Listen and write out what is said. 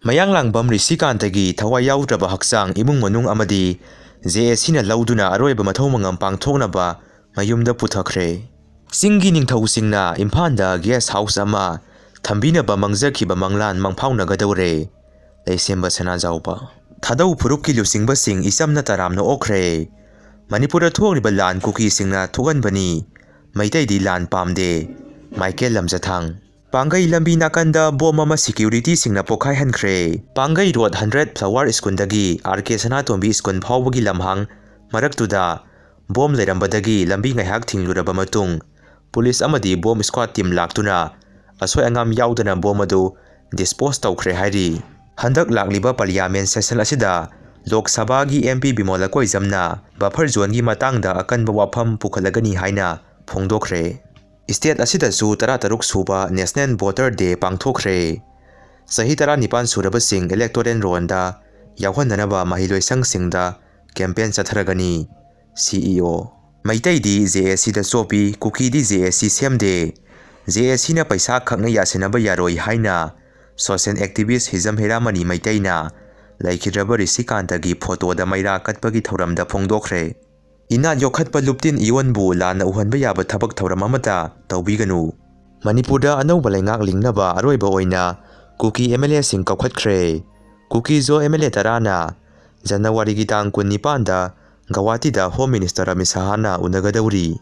ꯃꯌꯥꯡ ꯂꯥꯡꯕꯝ ꯔꯤꯁꯤꯀꯥꯟꯇꯒꯤ ꯊꯋꯥꯏ ꯌꯥꯎꯗ꯭ꯔꯕ ꯍꯛꯆꯥꯡ ꯏꯃꯨꯡ ꯃꯅꯨꯡ ꯑꯃꯗꯤ JSCꯅ ꯂꯧꯗꯨꯅ ꯑꯔꯣꯏꯕ ꯃꯊꯧ ꯃꯉꯝ ꯄꯥꯡꯊꯣꯛꯅꯕ ꯃꯌꯨꯝꯗ ꯄꯨꯊꯈ꯭ꯔꯦ꯫ ꯆꯤꯡꯒꯤ ꯅꯤꯡꯊꯧꯁꯤꯡꯅ ꯏꯝꯐꯥꯜꯗ ꯒꯦꯁ ꯍꯥꯎꯁ ꯑꯃ ꯊꯝꯕꯤꯅꯕ ꯃꯪꯖꯈꯤꯕ ꯃꯪꯂꯥꯟ ꯃꯪꯐꯥꯎꯅꯒꯗꯧꯔꯦ꯫ ꯂꯩꯁꯦꯝꯕ ꯁꯅꯥꯖꯥꯎꯕ ꯊꯥꯗꯧ ꯐꯨꯔꯨꯞꯀꯤ ꯂꯨꯆꯤꯡꯕꯁꯤꯡ ꯏꯆꯝꯅ ꯇꯔꯥꯝꯅ ꯑꯣꯛꯈ꯭ꯔꯦ꯫ ꯃꯅꯤꯄꯨꯔꯗ ꯊꯣꯛꯂꯤꯕ ꯂꯥꯟ ꯀꯨꯀꯤꯁꯤꯡꯅ ꯊꯣꯛꯍꯟꯕꯅꯤ, ꯃꯩꯇꯩꯗꯤ ꯂꯥꯟ ꯄꯥꯝꯗꯦ꯫ ꯃꯥꯏꯀꯦꯜ ꯂꯝꯖꯊꯥꯡ ꯄꯥꯡꯒꯩ ꯂꯝꯕꯤ ꯅꯥꯀꯟꯗ ꯕꯣꯝ ꯑꯃ ꯁꯤꯀ꯭ꯌꯨꯔꯤꯇꯤꯁꯤꯡꯅ ꯄꯣꯈꯥꯏꯍꯟꯈ꯭ꯔꯦ꯫ ꯄꯥꯡꯒꯩ ꯔꯣꯗ 100 ꯐ꯭ꯂꯥꯋꯔ ꯁ꯭ꯀꯨꯜꯗꯒꯤ RK ꯁꯅꯥꯇꯣꯝꯕꯤ ꯁ꯭ꯀꯨꯜ ꯐꯥꯎꯕꯒꯤ ꯂꯝꯍꯥꯡ ꯃꯔꯛꯇꯨꯗ ꯕꯣꯝ ꯂꯩꯔꯝꯕꯗꯒꯤ ꯂꯝꯕꯤ ꯉꯥꯏꯍꯥꯛ ꯊꯤꯡꯂꯨꯔꯕ ꯃꯇꯨꯡ ꯄꯨꯂꯤꯁ ꯑꯃꯗꯤ ꯕꯣꯝ ꯁ꯭ꯀ꯭ꯋꯥꯗ ꯇꯤꯝ ꯂꯥꯛꯇꯨꯅ ꯑꯁꯣꯏ ꯑꯉꯥꯝ ꯌꯥꯎꯗꯅ ꯕꯣꯝ ꯑꯗꯨ ꯗꯤꯁꯄꯣꯖ ꯇꯧꯈ꯭ꯔꯦ ꯍꯥꯏꯔꯤ꯫ ꯍꯟꯗꯛ ꯂꯥꯛꯂꯤꯕ ꯄꯥꯔꯂꯤꯌꯥꯃꯦꯟꯠ ꯁꯦꯁꯟ ꯑꯁꯤꯗ ꯂꯣꯛ ꯁꯚꯥꯒꯤ MP ꯕꯤꯃꯣꯜ ꯀꯣꯏꯖꯝꯅ ꯕꯐꯔ ꯖꯣꯟꯒꯤ ꯃꯇꯥꯡꯗ ꯑꯀꯟꯕ ꯋꯥꯐꯝ ꯄꯨꯈꯠꯂꯒꯅꯤ ꯍꯥꯏꯅ ꯐꯣꯡꯗꯣꯛꯈ꯭ꯔꯦ꯫ ꯁ꯭ꯇꯦꯠ ꯑꯁꯤꯗꯁꯨ 13 ꯁꯨꯕ ꯅꯦꯁꯅꯦꯜ ꯚꯣꯇꯔ ꯗꯦ ꯄꯥꯡꯊꯣꯛꯈ꯭ꯔꯦ꯫ ꯆꯍꯤ 19 ꯁꯨꯔꯕꯁꯤꯡ ꯏꯂꯦꯛꯇꯣꯔꯦꯜ ꯔꯣꯜꯗ ꯌꯥꯎꯍꯟꯅꯅꯕ ꯃꯍꯩꯂꯣꯏꯁꯪꯁꯤꯡꯗ ꯀꯦꯝꯄꯦꯟ ꯆꯠꯊꯔꯒꯅꯤ꯫ CEO ꯃꯩꯇꯩꯗꯤ JSCꯗ ꯆꯣꯞꯄꯤ, ꯀꯨꯀꯤꯗꯤ JSC ꯁꯦꯝꯗꯦ꯫ JSCꯅ ꯄꯩꯁꯥ ꯈꯛꯅ ꯌꯥꯁꯤꯟꯅꯕ ꯌꯥꯔꯣꯏ ꯍꯥꯏꯅ ꯁꯣꯁꯤꯌꯦꯜ ꯑꯦꯛꯇꯤꯕꯤꯁꯠ ꯍꯤꯖꯝ ꯍꯤꯔꯥꯃꯅꯤ ꯃꯩꯇꯩꯅ ꯂꯩꯈꯤꯗ꯭ꯔꯕ ꯔꯤꯁꯤꯀꯥꯟꯇꯒꯤ ꯐꯣꯇꯣꯗ ꯃꯩꯔꯥ ꯀꯠꯄꯒꯤ ꯊꯧꯔꯝꯗ ꯐꯣꯡꯗꯣꯛꯈ꯭ꯔꯦ꯫ ꯏꯅꯥꯠ ꯌꯣꯛꯈꯠꯄ ꯂꯨꯞꯇꯤꯟ ꯏꯌꯣꯟꯕꯨ ꯂꯥꯟꯅ ꯎꯍꯟꯕ ꯌꯥꯕ ꯊꯕꯛ ꯊꯧꯔꯝ ꯑꯃꯠꯇ ꯇꯧꯕꯤꯒꯅꯨ꯫ ꯃꯅꯤꯄꯨꯔꯗ ꯑꯅꯧꯕ ꯂꯩꯉꯥꯛ ꯂꯤꯡꯅꯕ ꯑꯔꯣꯏꯕ ꯑꯣꯏꯅ ꯀꯨꯀꯤ MLAꯁꯤꯡ ꯀꯧꯈꯠꯈ꯭ꯔꯦ꯫ ꯀꯨꯀꯤ ꯖꯣ MLA 10ꯅ ꯖꯅꯨꯋꯥꯔꯤꯒꯤ ꯇꯥꯡ 19ꯗ ꯒꯧꯍꯥꯇꯤꯗ ꯍꯣꯝ ꯃꯤꯅꯤꯁꯇꯔ ꯑꯃꯤꯠ ꯁꯥꯍꯅ ꯎꯅꯒꯗꯧꯔꯤ꯫